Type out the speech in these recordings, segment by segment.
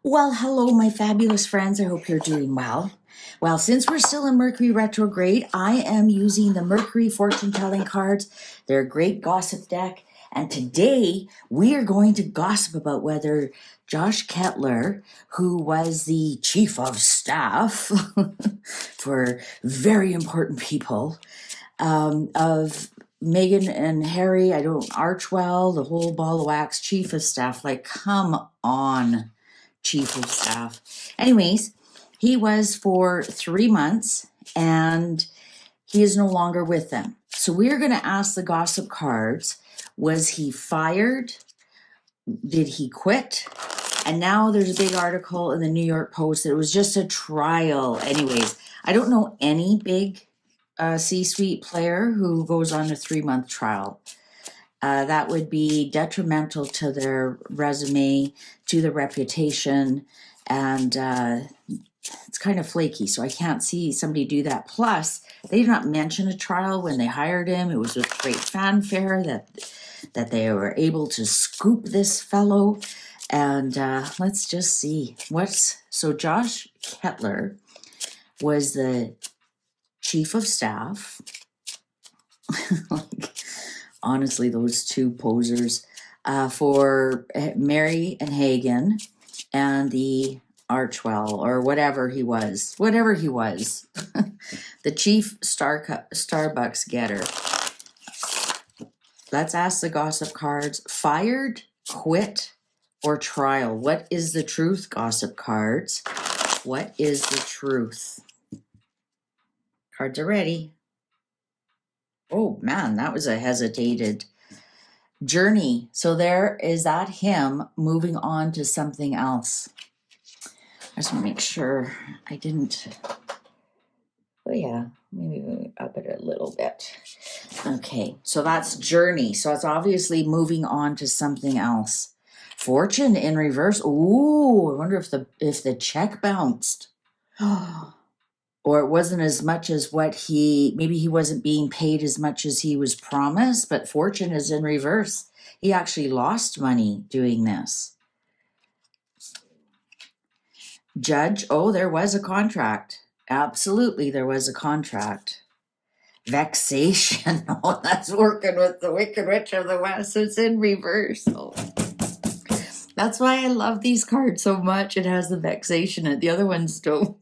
Well, hello, my fabulous friends. I hope you're doing well. Well, since we're still in Mercury retrograde, I am using the Mercury fortune telling cards. They're a great gossip deck. And today we are going to gossip about whether Josh Kettler, who was the chief of staff for very important people of Meghan and Harry, Archwell, the whole ball of wax, chief of staff, like, come on, chief of staff. Anyways, he was for 3 months and he is no longer with them. So we're going to ask the gossip cards, was he fired? Did he quit? And now there's a big article in the New York Post that it was just a trial. Anyways, I don't know any big C-suite player who goes on a 3-month trial. That would be detrimental to their resume, to their reputation, and it's kind of flaky, so I can't see somebody do that. Plus, they did not mention a trial when they hired him. It was with great fanfare that they were able to scoop this fellow. And let's just see so Josh Kettler was the chief of staff. Honestly, those two posers for Mary and Hagen and the Archwell, or whatever he was, the chief Starbucks getter. Let's ask the gossip cards: fired, quit, or trial? What is the truth, gossip cards? What is the truth? Cards are ready. Oh man, that was a hesitated journey. So there is that him moving on to something else. I just want to make sure I didn't. Oh yeah, maybe up it a little bit. Okay, so that's journey. So it's obviously moving on to something else. Fortune in reverse. Ooh, I wonder if the check bounced. Or it wasn't as much as maybe he wasn't being paid as much as he was promised, but fortune is in reverse. He actually lost money doing this. Judge, there was a contract. Absolutely, there was a contract. Vexation. Oh, that's working with the Wicked Witch of the West. It's in reverse. Oh. That's why I love these cards so much. It has the vexation and the other ones don't.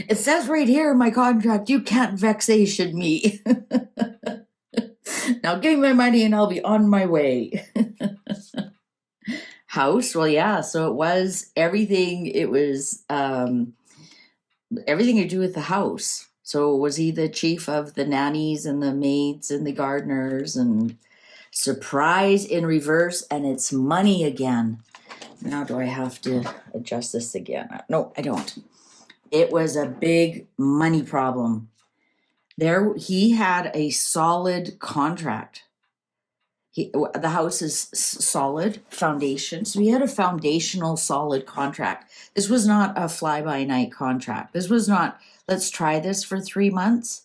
It says right here in my contract, you can't vexation me. Now give me my money and I'll be on my way. House, well, yeah, so it was everything. It was everything to do with the house. So was he the chief of the nannies and the maids and the gardeners? And surprise in reverse, and it's money again. Now do I have to adjust this again? No, I don't. It was a big money problem. He had a solid contract. The house is solid foundation. So he had a foundational solid contract. This was not a fly-by-night contract. This was not, let's try this for 3 months.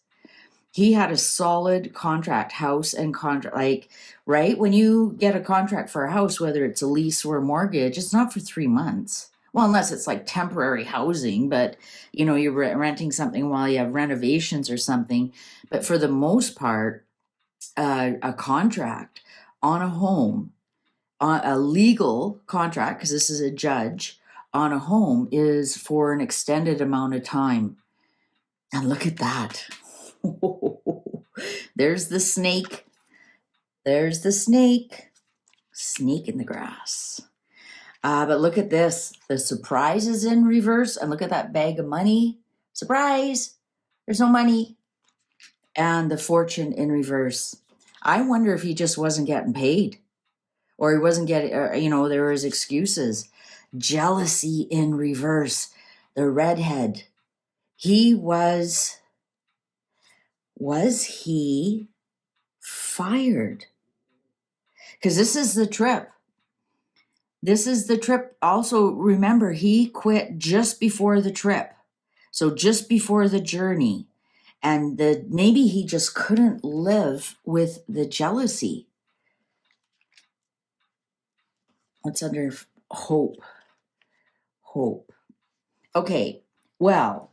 He had a solid contract, house and contract. Like, right? When you get a contract for a house, whether it's a lease or a mortgage, it's not for 3 months. Well, unless it's like temporary housing, but you're renting something while you have renovations or something. But for the most part, a contract on a home, on a legal contract, because this is a judge, on a home is for an extended amount of time. And look at that. There's the snake. There's the snake. Snake in the grass. But look at this. The surprise is in reverse. And look at that bag of money. Surprise. There's no money. And the fortune in reverse. I wonder if he just wasn't getting paid. Or he wasn't getting, there was excuses. Jealousy in reverse. The redhead. Was he fired? Because this is the trip. This is the trip. Also, remember, he quit just before the trip. So just before the journey. And maybe he just couldn't live with the jealousy. What's under hope? Hope. Okay, well,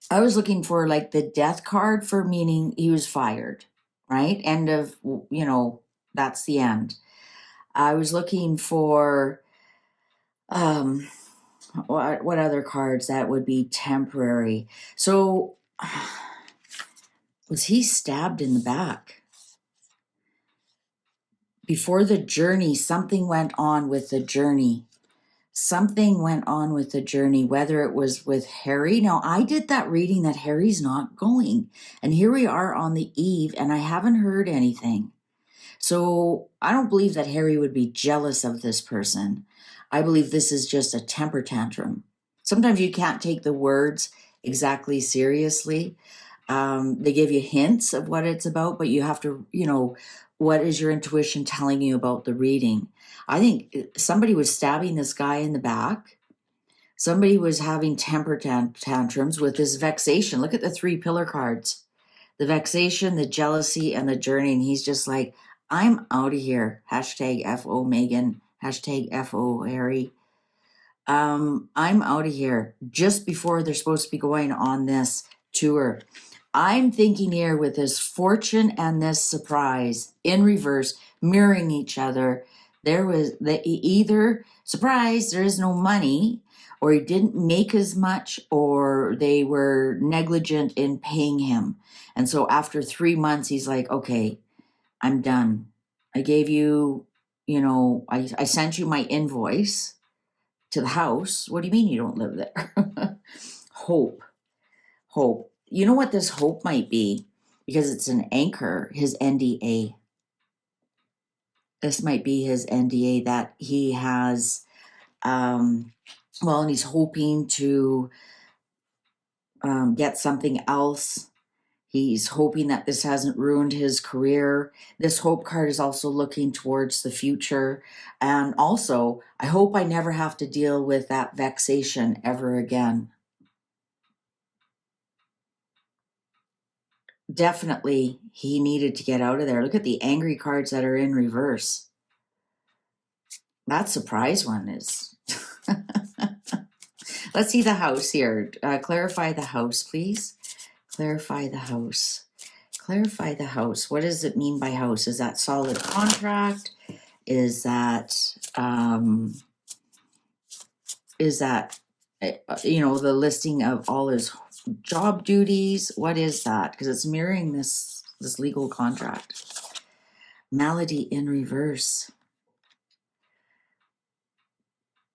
I was looking for like the death card for meaning he was fired, right? End of, that's the end. I was looking for um what other cards that would be temporary. So was he stabbed in the back? Before the journey, something went on with the journey. Something went on with the journey, whether it was with Harry. Now, I did that reading that Harry's not going. And here we are on the eve, and I haven't heard anything. So I don't believe that Harry would be jealous of this person. I believe this is just a temper tantrum. Sometimes you can't take the words exactly seriously. They give you hints of what it's about, but you have to, what is your intuition telling you about the reading? I think somebody was stabbing this guy in the back. Somebody was having temper tantrums with this vexation. Look at the 3 pillar cards. The vexation, the jealousy, and the journey. And he's just like, I'm out of here. Hashtag FO Megan. Hashtag FO Harry. I'm out of here. Just before they're supposed to be going on this tour. I'm thinking here with this fortune and this surprise in reverse, mirroring each other. There was either surprise, there is no money, or he didn't make as much, or they were negligent in paying him. And so after 3 months, he's like, okay, I'm done. I gave you, I sent you my invoice to the house. What do you mean you don't live there? Hope. You know what this hope might be? Because it's an anchor, his NDA. This might be his NDA that he has, and he's hoping to get something else. He's hoping that this hasn't ruined his career. This hope card is also looking towards the future. And also, I hope I never have to deal with that vexation ever again. Definitely, he needed to get out of there. Look at the angry cards that are in reverse. That surprise one is... Let's see the house here. Clarify the house, please. Clarify the house. Clarify the house. What does it mean by house? Is that solid contract? Is that the listing of all his job duties? What is that? Because it's mirroring this legal contract. Malady in reverse.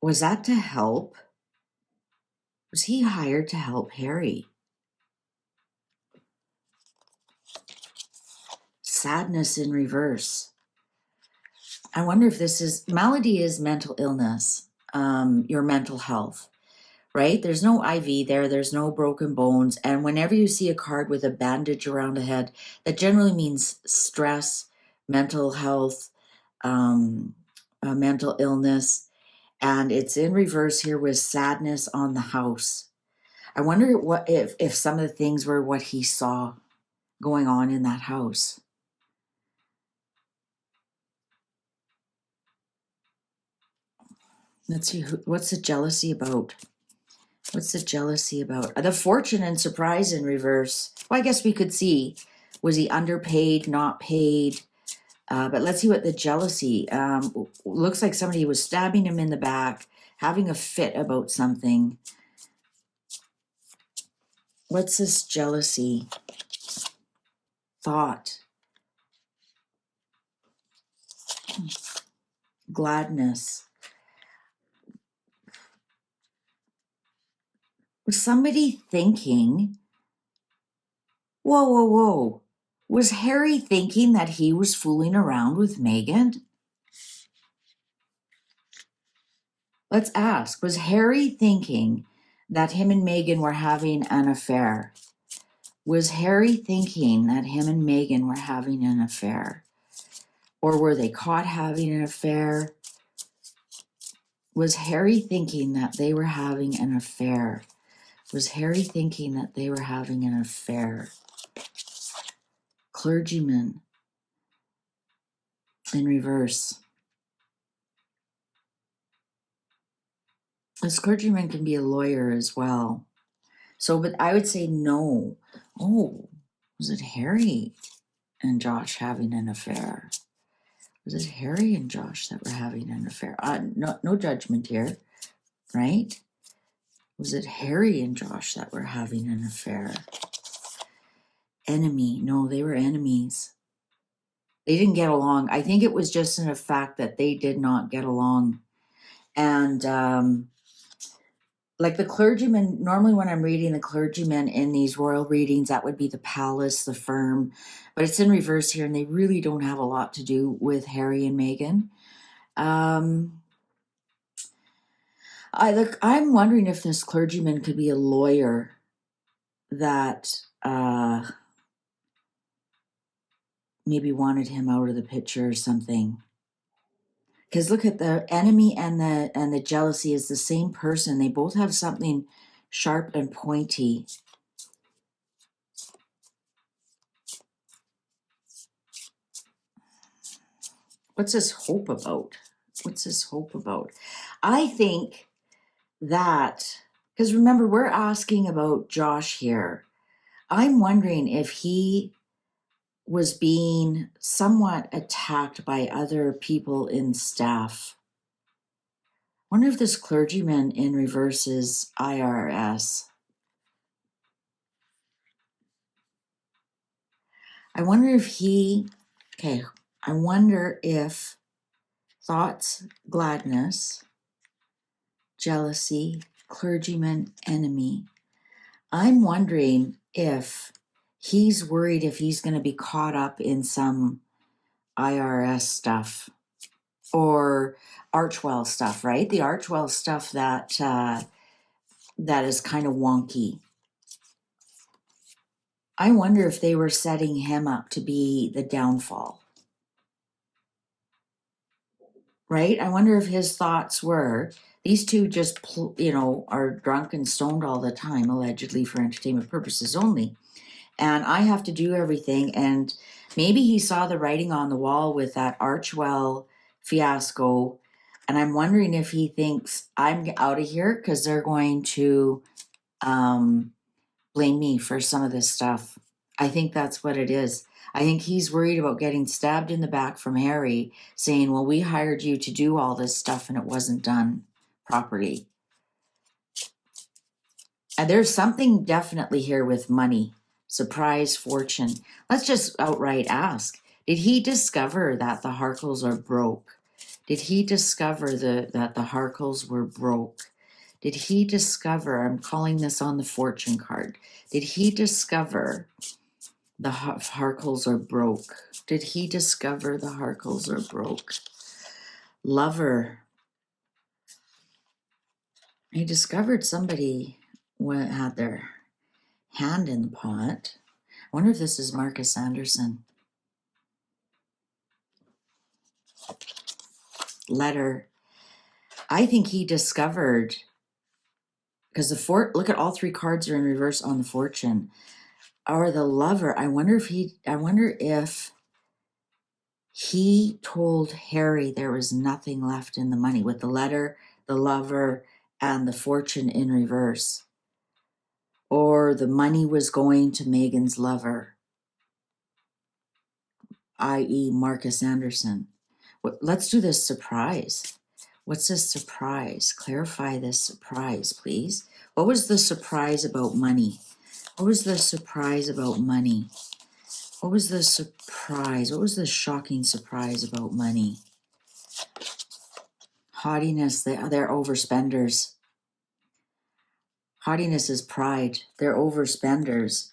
Was that to help? Was he hired to help Harry? Sadness in reverse. I wonder if this is... Malady is mental illness, your mental health, right? There's no IV there. There's no broken bones. And whenever you see a card with a bandage around the head, that generally means stress, mental health, mental illness. And it's in reverse here with sadness on the house. I wonder what if some of the things were what he saw going on in that house. Let's see, what's the jealousy about? What's the jealousy about? The fortune and surprise in reverse. Well, I guess we could see, was he underpaid, not paid? But let's see what the jealousy, looks like somebody was stabbing him in the back, having a fit about something. What's this jealousy? Thought. Gladness. Was somebody thinking, whoa. Was Harry thinking that he was fooling around with Megan? Let's ask, was Harry thinking that him and Megan were having an affair? Was Harry thinking that him and Megan were having an affair? Or were they caught having an affair? Was Harry thinking that they were having an affair? Was Harry thinking that they were having an affair? Clergyman in reverse. This clergyman can be a lawyer as well. So, but I would say no. Oh, was it Harry and Josh having an affair? Was it Harry and Josh that were having an affair? No judgment here, right? Was it Harry and Josh that were having an affair? Enemy. No, they were enemies. They didn't get along. I think it was just in a fact that they did not get along. And like the clergyman, normally when I'm reading the clergyman in these royal readings, that would be the palace, the firm, but it's in reverse here, and they really don't have a lot to do with Harry and Meghan. I'm wondering if this clergyman could be a lawyer that maybe wanted him out of the picture or something. Because look at the enemy and the jealousy is the same person. They both have something sharp and pointy. What's this hope about? What's this hope about? I think that, because remember, we're asking about Josh here. I'm wondering if he was being somewhat attacked by other people in staff. I wonder if this clergyman in reverse is IRS. I wonder if thoughts, gladness, jealousy, clergyman, enemy. I'm wondering if he's worried if he's going to be caught up in some IRS stuff or Archwell stuff, right? The Archwell stuff that is kind of wonky. I wonder if they were setting him up to be the downfall. Right? I wonder if his thoughts were, these two just, are drunk and stoned all the time, allegedly for entertainment purposes only. And I have to do everything. And maybe he saw the writing on the wall with that Archwell fiasco. And I'm wondering if he thinks I'm out of here because they're going to blame me for some of this stuff. I think that's what it is. I think he's worried about getting stabbed in the back from Harry saying, well, we hired you to do all this stuff and it wasn't done properly. And there's something definitely here with money, surprise, fortune. Let's just outright ask, did he discover that the Harkles are broke? Did he discover that the Harkles were broke? Did he discover, I'm calling this on the fortune card, did he discover the Harkles are broke? Did he discover the Harkles are broke? Lover. He discovered somebody had their hand in the pot. I wonder if this is Marcus Anderson. Letter. I think he discovered, because look at all three cards are in reverse on the fortune. Or the lover. I wonder if he told Harry there was nothing left in the money with the letter, the lover, and the fortune in reverse. Or the money was going to Meghan's lover, i.e. Marcus Anderson. Let's do this surprise. What's this surprise? Clarify this surprise, please. What was the surprise about money? What was the surprise about money? What was the surprise? What was the shocking surprise about money? Haughtiness, they're overspenders. Haughtiness is pride. They're overspenders.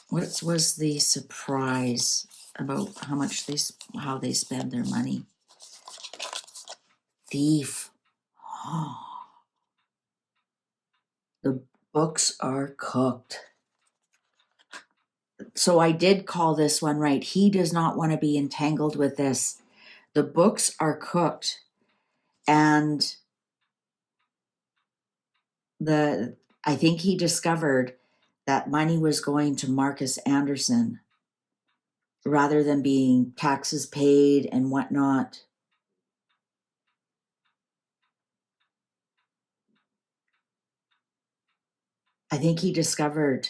What was the surprise about how they spend their money? Thief. Oh. The books are cooked. So I did call this one right. He does not want to be entangled with this. The books are cooked. And I think he discovered that money was going to Marcus Anderson rather than being taxes paid and whatnot. I think he discovered,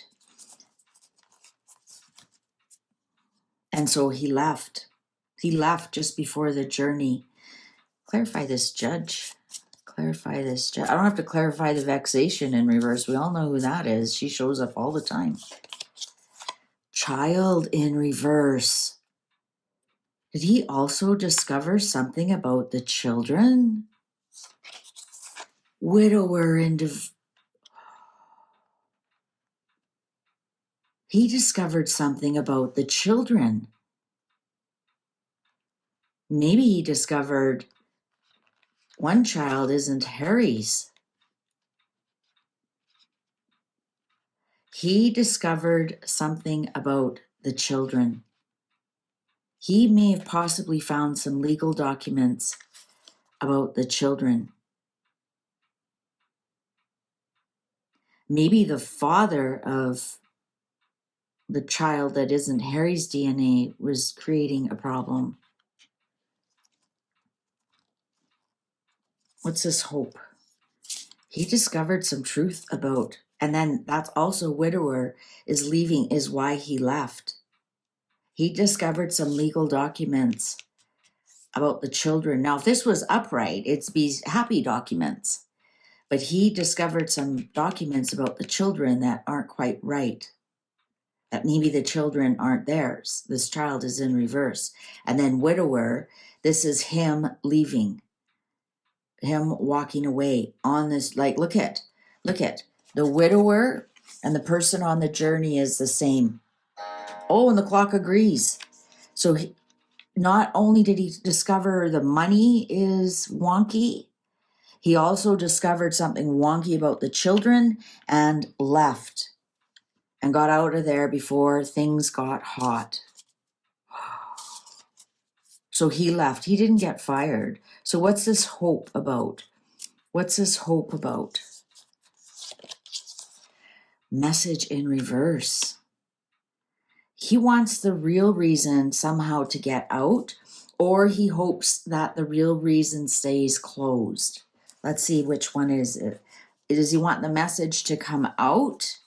and so he left. He left just before the journey. Clarify this, Judge. Clarify this, Judge. I don't have to clarify the vexation in reverse. We all know who that is. She shows up all the time. Child in reverse. Did he also discover something about the children? Widower and he discovered something about the children. Maybe he discovered one child isn't Harry's. He discovered something about the children. He may have possibly found some legal documents about the children. Maybe the father of the child that isn't Harry's DNA was creating a problem. What's this hope? He discovered some truth about, and then that's also widower is leaving, is why he left. He discovered some legal documents about the children. Now, if this was upright, it'd be happy documents. But he discovered some documents about the children that aren't quite right. That maybe the children aren't theirs. This child is in reverse. And then widower, this is him leaving. Him walking away on this, like, look at the widower and the person on the journey is the same. Oh, and the clock agrees. So not only did he discover the money is wonky, he also discovered something wonky about the children and left and got out of there before things got hot. So he left. He didn't get fired. So what's this hope about? What's this hope about? Message in reverse. He wants the real reason somehow to get out, or he hopes that the real reason stays closed. Let's see which one is it. Does he want the message to come out,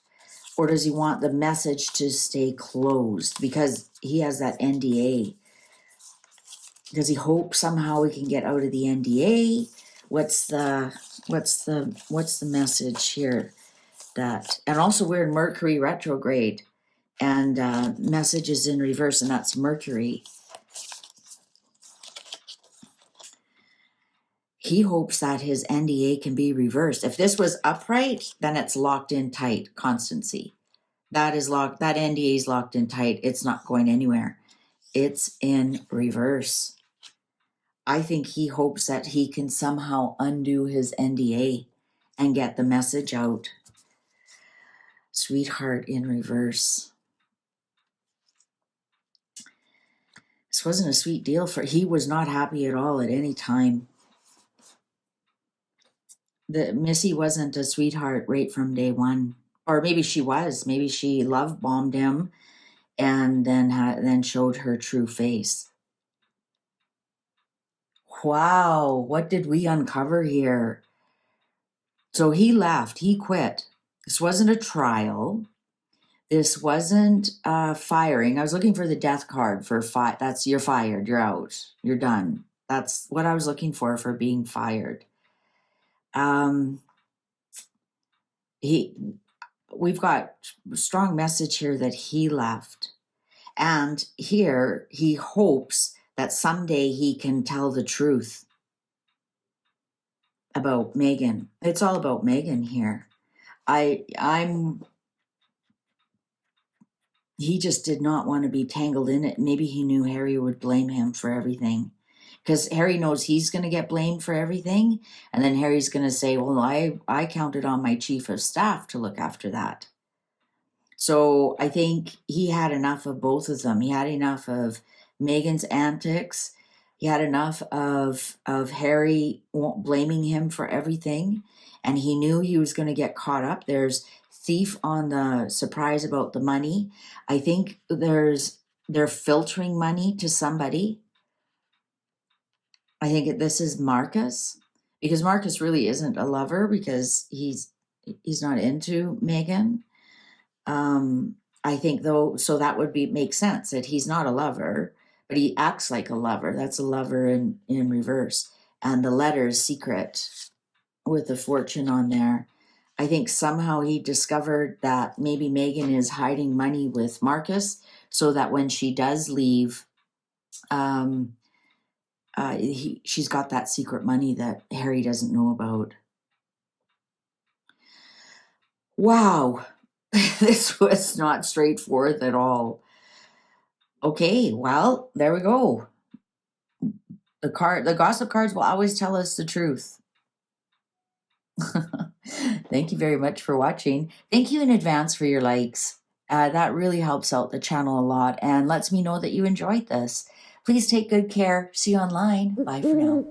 or does he want the message to stay closed? Because he has that NDA. Does he hope somehow he can get out of the NDA? What's the message here? That, and also we're in Mercury retrograde, and message is in reverse, and that's Mercury. He hopes that his NDA can be reversed. If this was upright, then it's locked in tight, constancy. That is locked, that NDA is locked in tight. It's not going anywhere. It's in reverse. I think he hopes that he can somehow undo his NDA and get the message out. Sweetheart in reverse. This wasn't a sweet deal for, he was not happy at all at any time. The Missy wasn't a sweetheart right from day one. Or maybe she was. Maybe she love bombed him and then showed her true face. Wow, what did we uncover here? So he left, he quit. This wasn't a trial. This wasn't firing. I was looking for the death card for that's you're fired, you're out, you're done. That's what I was looking for being fired. We've got a strong message here that he left. And here he hopes that someday he can tell the truth about Megan. It's all about Megan here. He just did not want to be tangled in it. Maybe he knew Harry would blame him for everything. Because Harry knows he's going to get blamed for everything. And then Harry's going to say, well, I counted on my chief of staff to look after that. So I think he had enough of both of them. He had enough of Megan's antics. He had enough of Harry blaming him for everything. And he knew he was going to get caught up. There's thief on the surprise about the money. I think they're filtering money to somebody. I think this is Marcus, because Marcus really isn't a lover, because he's He's not into Megan. I think though, so that would make sense that he's not a lover, but he acts like a lover. That's a lover in reverse. And the letter's secret with the fortune on there. I think somehow he discovered that maybe Megan is hiding money with Marcus so that when she does leave, she's got that secret money that Harry doesn't know about. Wow, this was not straightforward at all. Okay, well, there we go. The gossip cards will always tell us the truth. Thank you very much for watching. Thank you in advance for your likes. That really helps out the channel a lot and lets me know that you enjoyed this. Please take good care. See you online. Bye for now.